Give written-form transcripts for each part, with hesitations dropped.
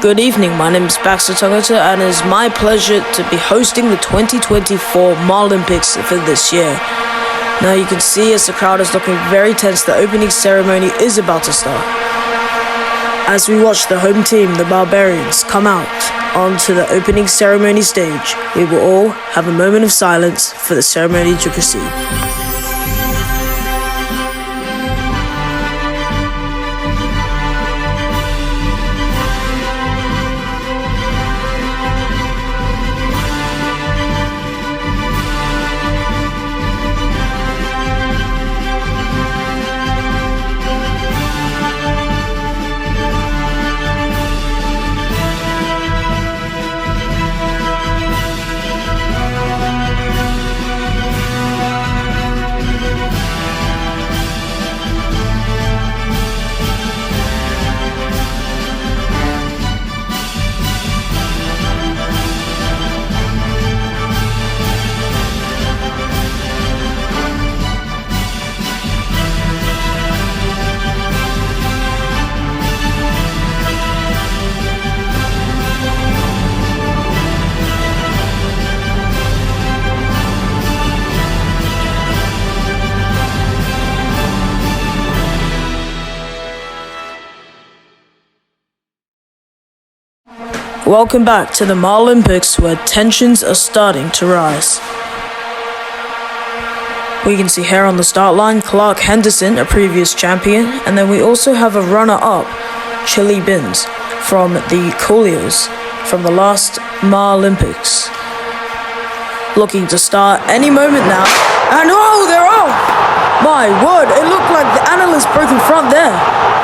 Good evening, my name is Baxter Tongata, and it is my pleasure to be hosting the 2024 Marlympics for this year. Now you can see as the crowd is looking very tense, the opening ceremony is about to start. As we watch the home team, the Barbarians, come out onto the opening ceremony stage, we will all have a moment of silence for the ceremony to proceed. Welcome back to the Marlympics, where tensions are starting to rise. We can see here on the start line Clark Henderson, a previous champion, and then we also have a runner-up, Chili Bins, from the Coolios from the last Marlympics. Looking to start any moment now, and oh, they're off! My word, it looked like the analyst broke in front there,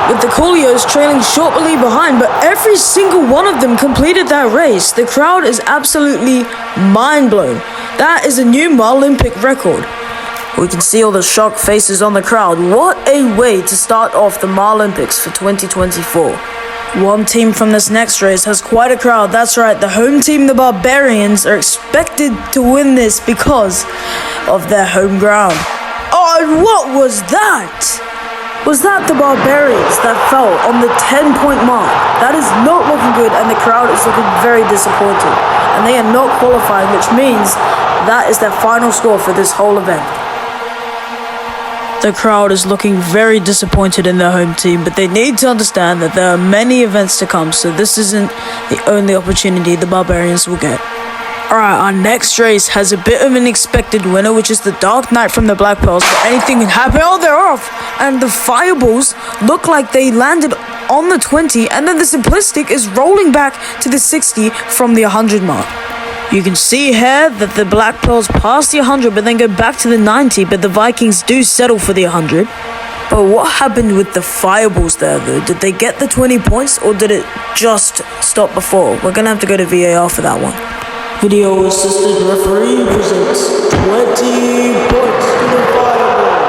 with the Coolios trailing shortly behind, but every single one of them completed that race. The crowd is absolutely mind-blown. That is a new Marlympic record. We can see all the shocked faces on the crowd. What a way to start off the Marlympics for 2024. One team from this next race has quite a crowd. That's right, the home team, the Barbarians, are expected to win this because of their home ground. Oh, and what was that? Was that the Barbarians that fell on the 10-point mark? That is not looking good, and the crowd is looking very disappointed. And they are not qualifying, which means that is their final score for this whole event. The crowd is looking very disappointed in their home team, but they need to understand that there are many events to come, so this isn't the only opportunity the Barbarians will get. Alright, our next race has a bit of an expected winner, which is the Dark Knight from the Black Pearls, but anything can happen. Oh, they're off! And the Fireballs look like they landed on the 20, and then the Simplistic is rolling back to the 60 from the 100 mark. You can see here that the Black Pearls pass the 100, but then go back to the 90, but the Vikings do settle for the 100. But what happened with the Fireballs there, though? Did they get the 20 points, or did it just stop before? We're going to have to go to VAR for that one. Video assistant referee presents 20 points to the Fireballs.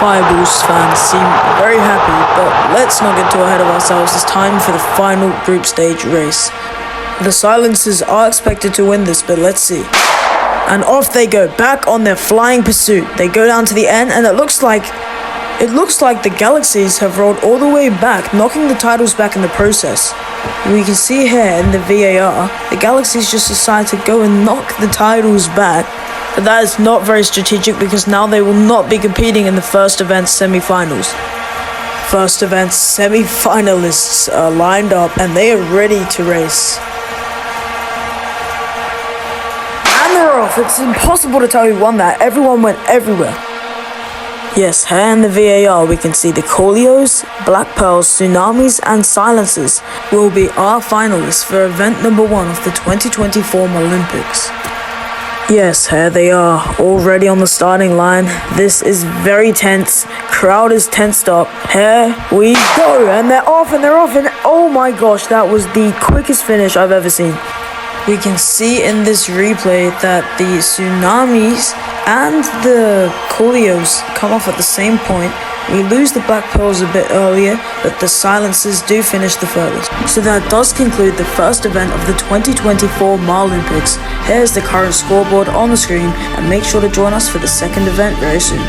Fireballs fans seem very happy, but let's not get too ahead of ourselves. It's time for the final group stage race. The Silencers are expected to win this, but let's see. And off they go, back on their flying pursuit. They go down to the end, and it looks like the Galaxies have rolled all the way back, knocking the titles back in the process. We can see here in the VAR, the Galaxies just decide to go and knock the titles back. But that is not very strategic, because now they will not be competing in the first event semi-finals. First event semi-finalists are lined up, and they are ready to race. And they're off. It's impossible to tell who won that. Everyone went everywhere. Yes, here in the VAR we can see the Coolios, Black Pearls, Tsunamis and Silencers will be our finalists for event number 1 of the 2024 Marlympics. Yes, here they are, already on the starting line. This is very tense. Crowd is tensed up. Here we go, and they're off, and oh my gosh, that was the quickest finish I've ever seen. We can see in this replay that the Tsunamis and the Coolios come off at the same point. We lose the Black Pearls a bit earlier, but the Silencers do finish the furthest. So that does conclude the first event of the 2024 Marlympics. Here's the current scoreboard on the screen, and make sure to join us for the second event very soon.